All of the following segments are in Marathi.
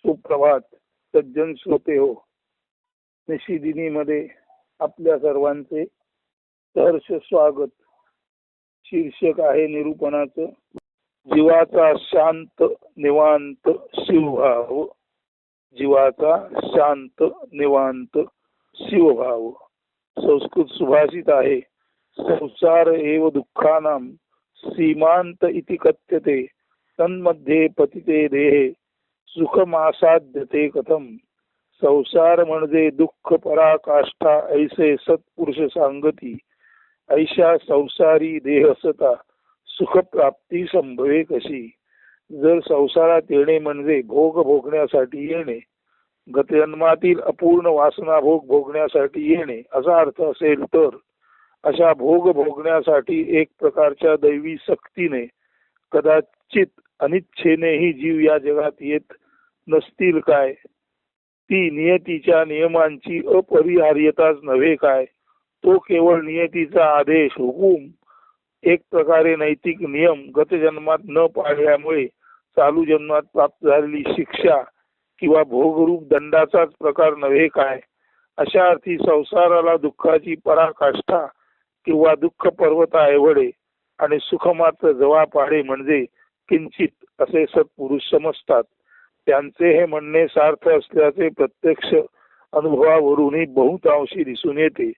सुप्रभात सज्जन श्रोते हो. निशिदिनीमध्ये आपल्या सर्वांचे सहर्ष स्वागत. शीर्षक आहे निरूपणाचं, जीवाचा शांत निवांत शिवभाव. जीवाचा शांत निवांत शिवभाव. संस्कृत सुभाषित आहे, संसार एव दुःखानां सीमांत इति कथ्यते, तन्मध्ये पतिते देहे सुखमासाद्यते कथम. संसार म्हणजे दुःख पराकाष्ठा ऐसे सत्पुरुष सांगती. ऐशा संसारी देह असता सुख प्राप्ती संभवे कशी. जर संसारात येणे म्हणजे भोग भोगण्यासाठी येणे, गतजन्मातील अपूर्ण वासना भोग भोगण्यासाठी येणे असा अर्थ असेल तर अशा भोग भोगण्यासाठी एक प्रकारच्या दैवी सक्तीने कदाचित अनिच्छेनेही जीव या जगात येत नसतील काय. ती नियतीच्या नियमांची अपरिहार्यताच नव्हे काय, तो केवळ नियतीचा आदेश हुकूम, एक प्रकारे नैतिक नियम गत जन्मात न पाळल्यामुळे चालू जन्मात प्राप्त झालेली शिक्षा किंवा भोगरूप दंडाचाच प्रकार नव्हे काय. अशा अर्थी संसाराला दुःखाची पराकाष्ठा किंवा दुःख पर्वता एवढे आणि सुख मात्र जवळपाडे म्हणजे किंचित असे सत्पुरुष समजतात. त्यांचे हे म्हणणे सार्थ असल्याचे प्रत्यक्ष अनुभवावरूनही बहुतांशी दिसून येते.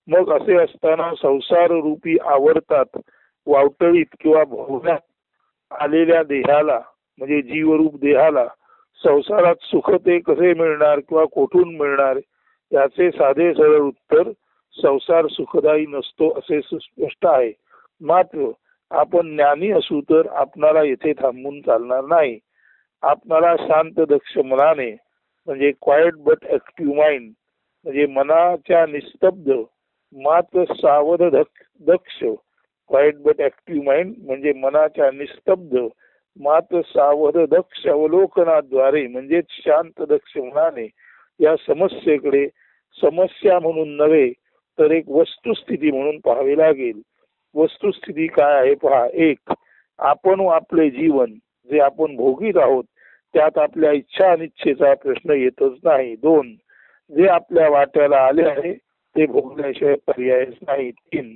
मग असे असताना संसार रूपी आवर्तात वावटळीत किंवा भोगण्यात आलेल्या देहाला म्हणजे जीवरूप देहाला संसारात सुख ते कसे मिळणार किंवा कोठून मिळणार, याचे साधे सरळ उत्तर संसार सुखदायी नसतो असे सुस्पष्ट आहे. मात्र आपण ज्ञानी असू तर आपणाला येथे थांबून चालणार नाही. आपणाला शांत दक्ष मनाने म्हणजे क्वाइट बट ऍक्टिव्ह माइंड म्हणजे मनाच्या निस्तब्ध मात्र सावध दक्ष, क्वाइट बट ऍक्टिव्ह माइंड म्हणजे मनाच्या निस्तब्ध मात्र सावध दक्ष अवलोकनाद्वारे म्हणजे शांत दक्ष मनाने या समस्येकडे समस्या म्हणून नव्हे तर एक वस्तुस्थिती म्हणून पाहावे लागेल. वस्तुस्थिती काय आहे पहा. एक, आपण व आपले जीवन जे आपण भोगीत आहोत त्यात आपल्या इच्छा अनिच्छेचा प्रश्न येतच नाही. दोन, जे आपल्या वाट्याला आले आहे ते भोगल्याशिवाय पर्यायच नाही. तीन,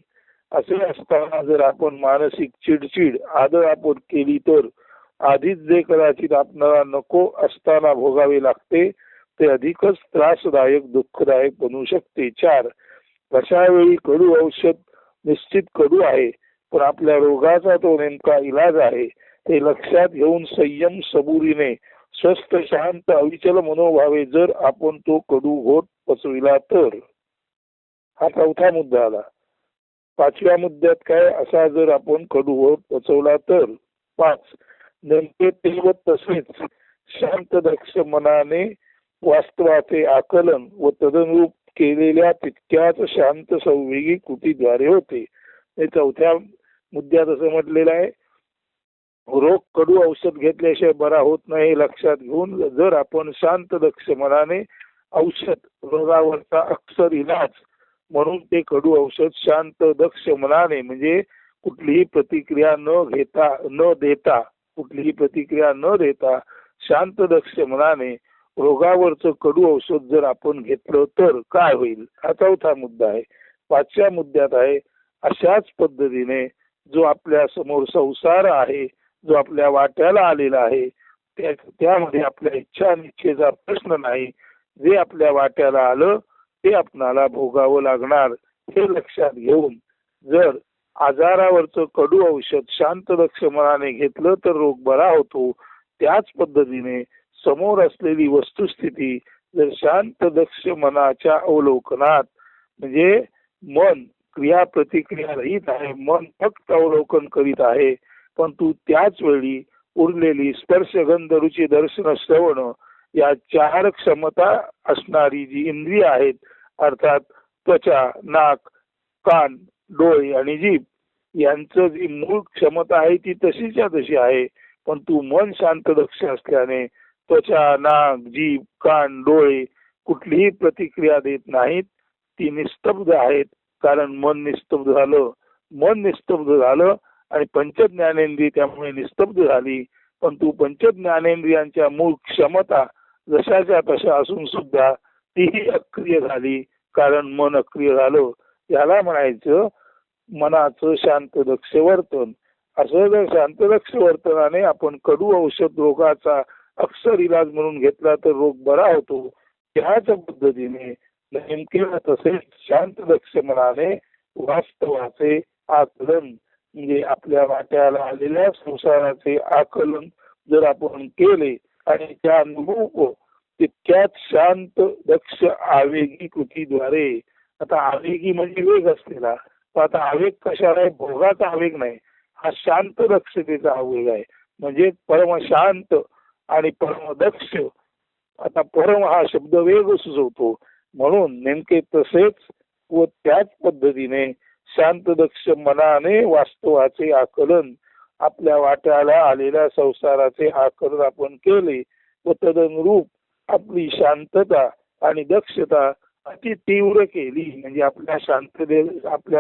असे असताना जर आपण मानसिक चिडचिड आदळआपट केली तर आधीच जे कदाचित आपल्याला नको असताना भोगावे लागते ते अधिकच त्रासदायक दुःखदायक बनू शकते. चार, अशा वेळी कडू औषध निश्चित कडू आहे, पण आपल्या रोगाचा तो नेमका इलाज आहे ते लक्षात घेऊन संयम सबुरीने स्वस्थ शांत अविचल मनोभावे जर आपण तो कडू घोट पचविला तर. हा चौथा मुद्दा आला. पाचव्या मुद्द्यात काय, असा जर आपण कडू घोट पचवला तर. पाच, नेमके ते व तसेच शांत दक्ष मनाने वास्तवाचे आकलन व तदनुरूप केलेल्या तितक्याच शांत संवेगी कृतीद्वारे होते. हे चौथ्या मुद्द्यात असं म्हटलेलं आहे, रोग कडू औषध घेतल्याशिवाय बरा होत नाही हे लक्षात घेऊन जर आपण शांत दक्ष मनाने औषध रोगावरचा अक्षर इलाज म्हणून ते कडू औषध शांत दक्ष मनाने म्हणजे कुठलीही प्रतिक्रिया न देता शांत दक्ष मनाने रोगावरचं कडू औषध जर आपण घेतलं तर काय होईल, हा चौथा मुद्दा आहे. पाचव्या मुद्द्यात आहे, अशाच पद्धतीने जो आपल्या समोर संसार आहे जो आपल्या वाट्याला आलेला आहे त्यामध्ये आपल्या इच्छा अनिच्छेचा प्रश्न नाही. जे आपल्या वाट्याला आलं ते आपणाला भोगावं लागणार हे लक्षात घेऊन जर आजारावरचं कडू औषध शांत दक्ष मनाने घेतलं तर रोग बरा होतो. त्याच पद्धतीने समोर असलेली वस्तुस्थिती जर शांत दक्ष मनाच्या अवलोकनात म्हणजे मन क्रिया प्रतिक्रिया रहित आहे, मन फक्त अवलोकन करीत आहे, पण तू त्याच वेळी उरलेली स्पर्श गंध रुची दर्शन श्रवण या चार क्षमता असणारी जी इंद्रिय आहेत अर्थात त्वचा नाक कान डोळे आणि जीभ यांचं जी मूळ क्षमता आहे ती तशीच्या तशी आहे, पण तू मन शांत दक्ष असल्याने त्वचा नाक जीभ कान डोळे कुठलीही प्रतिक्रिया देत नाहीत. ती निस्तब्ध आहेत कारण मन निस्तब्ध झालं आणि पंचज्ञानेंद्रिय त्यामुळे निस्तब्ध झाली. पण तू पंचज्ञानेंद्रियांच्या मूळ क्षमता जशाच्या तशा असून सुद्धा तीही अक्रिय झाली, कारण मन अक्रिय झालं. याला म्हणायचं मनाचं शांत दक्ष वर्तन. असं जर शांत दक्ष वर्तनाने आपण कडू औषध रोगाचा अक्षर इलाज म्हणून घेतला तर रोग बरा होतो. त्याच पद्धतीने नेमके तसेच शांत दक्ष मनाने वास्तवाचे आकलन म्हणजे आपल्या वाट्याला आलेल्या संसाराचे आकलन जर आपण केले आणि त्या अनुरूप तितक्याच शांत दक्ष आवेगी कृतीद्वारे. आता आवेगी म्हणजे वेग असलेला, तर आता आवेग कशाला आहे? भोगाचा आवेग नाही, हा शांत दक्षतेचा आवेग आहे. म्हणजे परमशांत आणि परमदक्ष. आता परम हा शब्द वेग सुचवतो, म्हणून नेमके तसेच व त्याच पद्धतीने शांत दक्ष मनाने वास्तवाचे आकलन, आपल्या वाट्याला आलेल्या संसाराचे आकलन आपण केले व तदनुरूप आपली शांतता आणि दक्षता अति तीव्र केली, म्हणजे आपल्या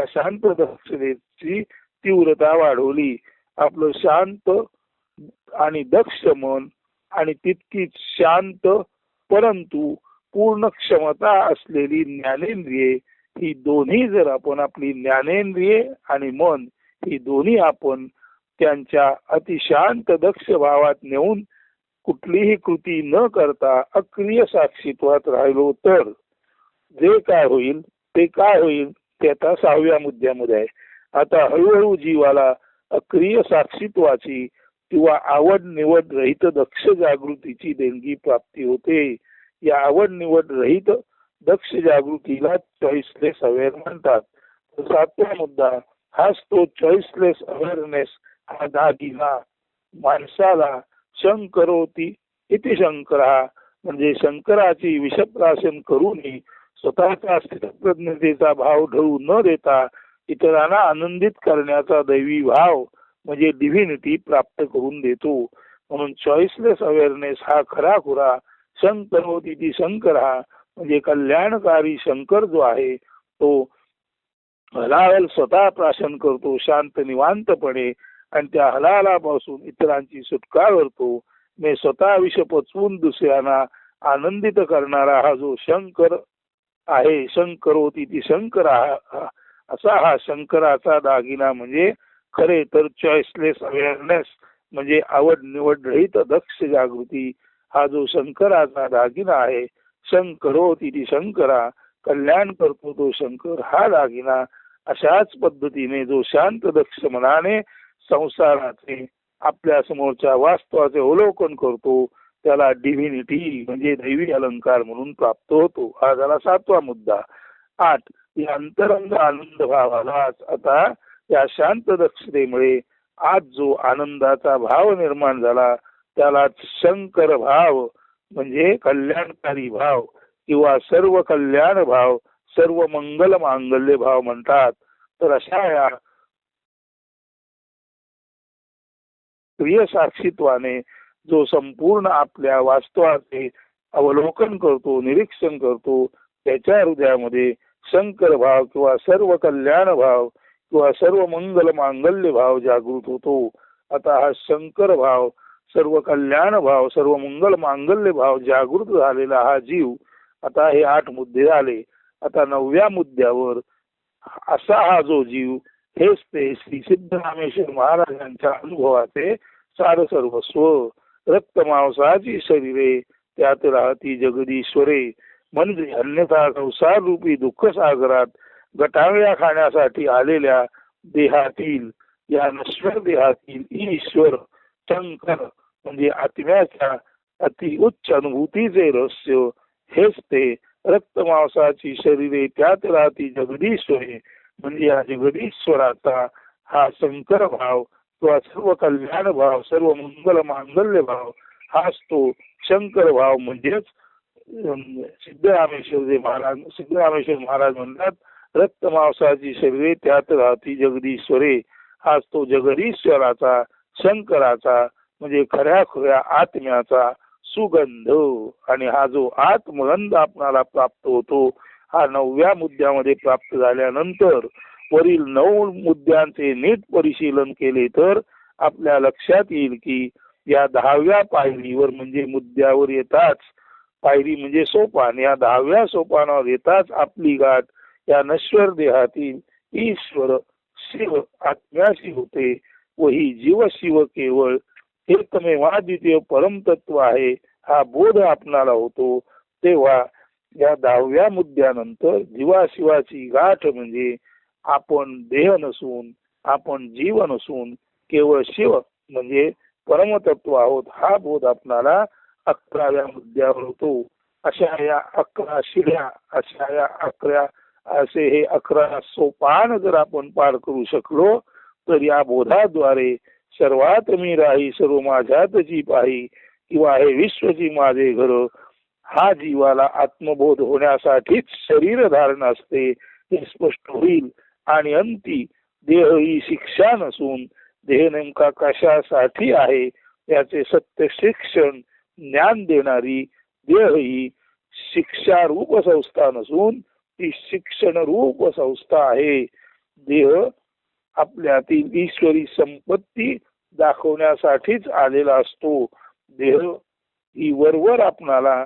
शांत दक्षतेची तीव्रता वाढवली. आपलं शांत आणि दक्ष मन आणि तितकीच शांत परंतु पूर्ण क्षमता असलेली ज्ञानेंद्रिये, ही दोन्ही जर आपण आपली ज्ञानेंद्रिये आणि मन ही दोन्ही आपण त्यांच्या अतिशांत दक्ष भावात नेऊन कुठलीही कृती न करता अक्रिय साक्षीत्वात राहिलो तर जे काय होईल ते काय होईल ते आता 6व्या मुद्द्यामध्ये आहे. आता हळूहळू जीवाला अक्रिय साक्षीत्वाची किंवा आवड निवड रहित दक्ष जागृतीची देणगी प्राप्ती होते. या आवड निवड रहित दक्ष जागृतीला चॉईसलेस अवेअर म्हणतात. 7वा मुद्दा हाच तो चॉईसलेस अवेअरनेस हा दागिना माणसाला शंकरोती इति शंकरा, म्हणजे शंकराची विषप्राशन करूनही स्वतःचा स्थितप्रज्ञतेचा भाव ढळू न देता इतरांना आनंदित करण्याचा दैवी भाव म्हणजे डिव्हिनिटी प्राप्त करून देतो. म्हणून चॉईसलेस अवेअरनेस हा खराखुरा शंकरोती इति शंकरा म्हणजे कल्याणकारी शंकर जो आहे तो हलाहल स्वतः प्राशन करतो शांत निवांतपणे आणि त्या हलाहलापासून इतरांची सुटका करतो. मी स्वतः विष पचवून दुसऱ्यांना आनंदित करणारा हा जो शंकर आहे, शंकरोती ती शंकर असा हा शंकराचा दागिना म्हणजे खरे तर चॉईसलेस अवेअरनेस म्हणजे आवड निवड रहित दक्ष जागृती हा जो शंकराचा दागिना आहे. शंकरोती ती शंकरा, कल्याण करतो तो शंकर हा दागिना. अशाच पद्धतीने जो शांत दक्ष मनाने संसाराचे आपल्या समोरच्या वास्तवाचे अवलोकन करतो त्याला डिव्हिनिटी म्हणजे दैवी अलंकार म्हणून प्राप्त होतो. हा झाला 7वा मुद्दा. 8 या अंतरंग आनंद भावालाच आता या शांत दक्षतेमुळे आज जो आनंदाचा भाव निर्माण झाला त्याला शंकर भाव म्हणजे कल्याणकारी भाव किंवा सर्व कल्याण भाव, सर्व मंगल मांगल्य भाव म्हणतात. तर अशा या प्रिय साक्षीत्वाने जो संपूर्ण आपल्या वास्तवाचे अवलोकन करतो, निरीक्षण करतो, त्याच्या हृदयामध्ये शंकर भाव किंवा सर्व कल्याण भाव किंवा सर्व मंगल मांगल्य भाव जागृत होतो. आता हा शंकर भाव, सर्व कल्याण भाव, सर्व मंगल मांगल्य भाव जागृत झालेला हा जीव. आता हे 8 मुद्दे झाले. आता 9व्या मुद्द्यावर असा हा जो जीव हेच ते श्री सिद्धरामेश्वर महाराजांच्या अनुभवाचे सार सर्वस्व. रक्त मांसाची शरीरे त्यात राहती जगदीश्वरे, म्हणजे अन्यथा संसार रूपी दुःख सागरात गटांगळ्या खाण्यासाठी आलेल्या देहातील या नश्वर देहातील ईश्वर शंकर म्हणजे आत्म्याच्या अति उच्च अनुभूतीचे रहस्य हेच ते रक्त मांसाची शरीरे त्यात राहती जगदीश्वरे, म्हणजे या जगदीश्वराचा हा शंकर भाव किंवा सर्व कल्याण भाव, सर्व मंगल मांगल्य भाव हाच तो शंकर भाव. म्हणजेच सिद्धरामेश्वर महाराज म्हणतात रक्त मांसाची शरीरे त्यात राहती जगदीश्वरे, हाच तो जगदीश्वराचा शंकराचा म्हणजे खऱ्या खुऱ्या आत्म्याचा सुगंध. आणि हा जो आत्मगंध आपणाला प्राप्त होतो हा 9व्या मुद्द्यामध्ये प्राप्त झाल्यानंतर वरील 9 मुद्द्यांचे नीट परिशीलन केले तर आपल्या लक्षात येईल की या 10व्या पायरीवर म्हणजे मुद्द्यावर येताच पायरी म्हणजे सोपान. या 10व्या सोपानावर येताच आपली गाठ या नश्वर देहातील ईश्वर शिव आत्म्याशी होते व ही जीव शिव केवळ एकमेवाद्वितीय परमतत्व आहे हा बोध आपणाला होतो. तेव्हा या 10व्या मुद्द्यानंतर जीवाशिवाची गाठ म्हणजे आपण देह नसून आपण जीव नसून केवळ शिव म्हणजे परमतत्व आहोत हा बोध आपणाला 11व्या मुद्द्यावर होतो. अशा या 11 शिड्या अशा या 11 असे हे 11 सोपान जर आपण पार करू शकलो तर या बोधाद्वारे सर्वात मी राही सर्व माझ्यातची पाही किंवा हे विश्वची माझे घर हा जीवाला आत्मबोध होण्यासाठीच शरीर धारण असते हे स्पष्ट होईल. आणि अंती देह ही शिक्षा नसून देह नेमका कशासाठी आहे याचे सत्य शिक्षण ज्ञान देणारी देह ही शिक्षा रूप संस्था नसून ती शिक्षण रूप संस्था आहे. देह आपल्यातील ईश्वरी संपत्ती दाखवण्यासाठीच आलेला असतो. देह ही वरवर आपणाला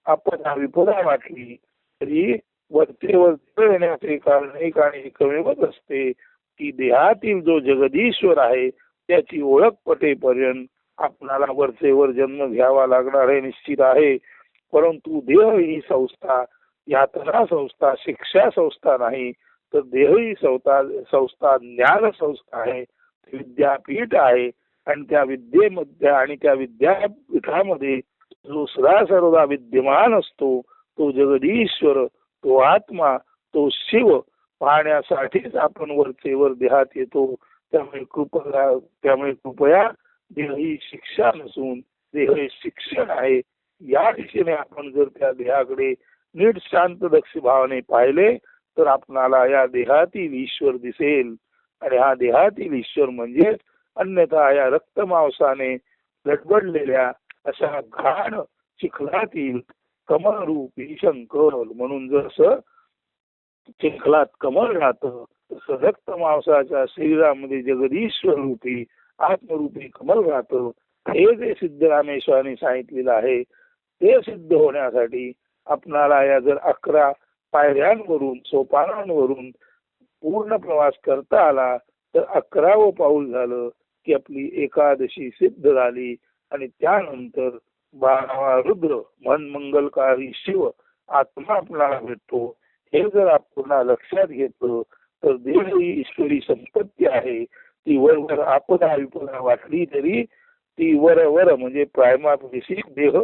आपण विपदा वाटली तरी वरते वरते येण्याचे कारण एक आणि एकमेवच असते की देहातील जो जगदीश्वर आहे त्याची ओळख पटेपर्यंत आपणाला वरचेवर जन्म घ्यावा लागणार हे निश्चित आहे. परंतु देह ही संस्था यातना संस्था शिक्षा संस्था नाही तर देह ही संस्था ज्ञान संस्था आहे विद्यापीठ आहे. आणि त्या विद्येमध्ये आणि त्या विद्यापीठामध्ये जो सदा सर्वदा विद्यमान असतो तो जगदीश्वर तो आत्मा तो शिव पाहण्यासाठीच आपण वरचेवर देहात येतो. त्यामुळे कृपया देह ही शिक्षा नसून देह हे शिक्षण आहे. या दिशेने आपण जर त्या देहाकडे नीट शांत दक्ष भावाने पाहिले तर आपणाला या देहातील ईश्वर दिसेल. आणि हा देहातील ईश्वर म्हणजेच अन्यथा या रक्तमांसाने लटबडलेल्या अशा घाण चिखलातील कमलरूपी शंकर. म्हणून जसं चिखलात कमल राहतं तसं रक्त मांसाच्या शरीरामध्ये जगदीश्वर रूपी आत्मरूपी कमल राहतं. हे जे सिद्धरामेश्वरांनी सांगितलेलं आहे ते सिद्ध होण्यासाठी आपणाला या जर 11 पायऱ्यांवरून सोपानांवरून पूर्ण प्रवास करता आला तर 11वं पाऊल झालं की आपली एकादशी सिद्ध झाली. आणि त्यानंतर 12वा रुद्र मन मंगलकारी शिव आत्मा आपल्याला भेटतो. हे जर आपण लक्षात घेतलं तर देह ही ईश्वरी संपत्ती आहे. ती वरवर आपदा विपदा वाटली तरी ती वर म्हणजे प्रायमापेक्षिक देह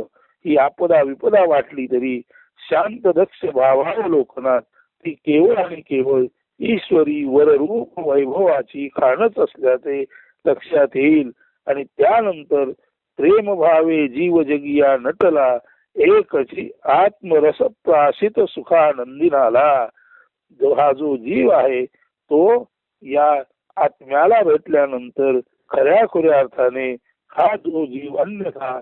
ही आपदा विपदा वाटली तरी शांत दक्ष भावावलोकनात ती केवळ आणि केवळ ईश्वरी वररूप वैभवाची खाणच असल्याचे लक्षात येईल. आणि त्यानंतर प्रेम भावे जीव जगिया नटला एकची आत्मरस प्राशित सुखानंदिनाला. जो जीव आहे तो या आत्म्याला भेटल्यानंतर खऱ्या खुऱ्या अर्थाने हा जो जीव अन्यथा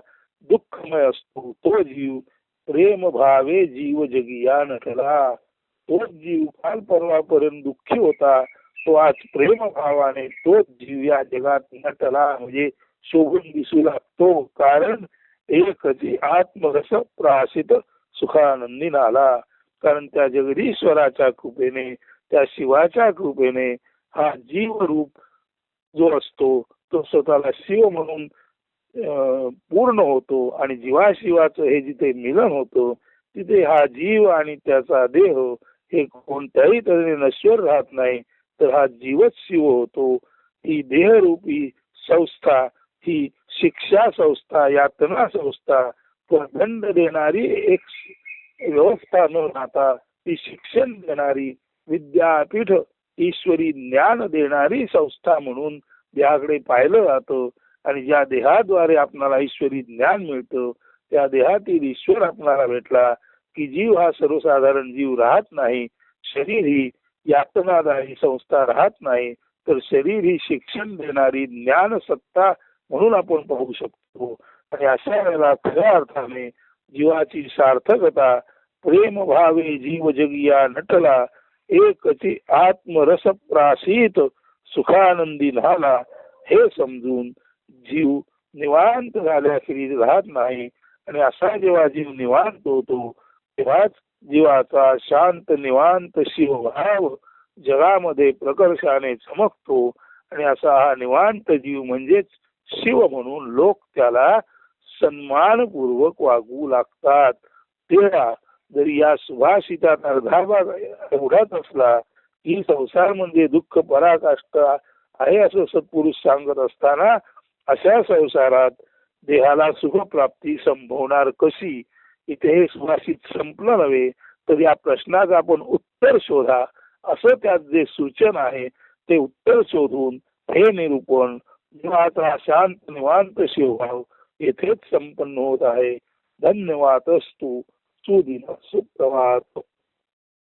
दुःखमय असतो तो जीव प्रेम भावे जीव जगिया नटला. तोच जीव काल परवापर्यंत दुःखी होता तो आज प्रेम भावाने तोच जीव या जगात नटला म्हणजे शोभून दिसू लागतो. कारण एकची आत्मरस प्राशित सुखानंदी नाला. कारण त्या जगदीश्वराच्या कृपेने त्या शिवाच्या कृपेने हा जीव रूप जो असतो तो स्वतःला शिव म्हणून पूर्ण होतो. आणि जीवाशिवाचं हे जिथे मिलन होतं तिथे हा जीव आणि त्याचा देह हे कोणत्याही तऱ्हेने नश्वर राहत नाही तर हा जीवच शिव होतो. ही देहरूपी संस्था ही शिक्षा संस्था यातना संस्था दंड देणारी एक व्यवस्था न राहता ती शिक्षण देणारी विद्यापीठ ईश्वरी ज्ञान देणारी संस्था म्हणून देहाकडे पाहिलं जातं. आणि ज्या देहाद्वारे आपणाला ईश्वरी ज्ञान मिळतं त्या देहातील ईश्वर आपणाला भेटला की जीव हा सर्वसाधारण जीव राहत नाही. शरीर ही यातनादायी संस्था राहत नाही तर शरीर ही शिक्षण देणारी ज्ञान सत्ता म्हणून आपण पाहू शकतो. आणि अशा वेळेला खऱ्या अर्थाने जीवाची सार्थकता प्रेम भावे जीव जगिया नटला एकची आत्मरस प्राशित सुखानंदी झाला हे समजून जीव निवांत झाल्याखेरीज राहत नाही आणि असा जेव्हा जीव निवांत होतो तेव्हाच जीवाचा शांत निवांत शिवभाव जगामध्ये प्रकर्षाने चमकतो आणि असा हा निवांत जीव म्हणजेच शिव म्हणून लोक त्याला सन्मानपूर्वक वागू लागतात. तेव्हा जरी या सुभाषितात अर्धा भाग एवढाच असला की संसार म्हणजे दुःख पराकाष्ठा आहे असं सत्पुरुष सांगत असताना अशा संसारात देहाला सुखप्राप्ती संभवणार कशी, इथे हे सुभाषित संपलं नव्हे तर या प्रश्नाचं आपण उत्तर शोधा असं त्यात जे सूचन आहे ते उत्तर शोधून हे निरूपण जीवाचा शांत निवांत शिवभाव येथेच संपन्न होत आहे. धन्यवाद असतो. सुदिन सुप्रभात.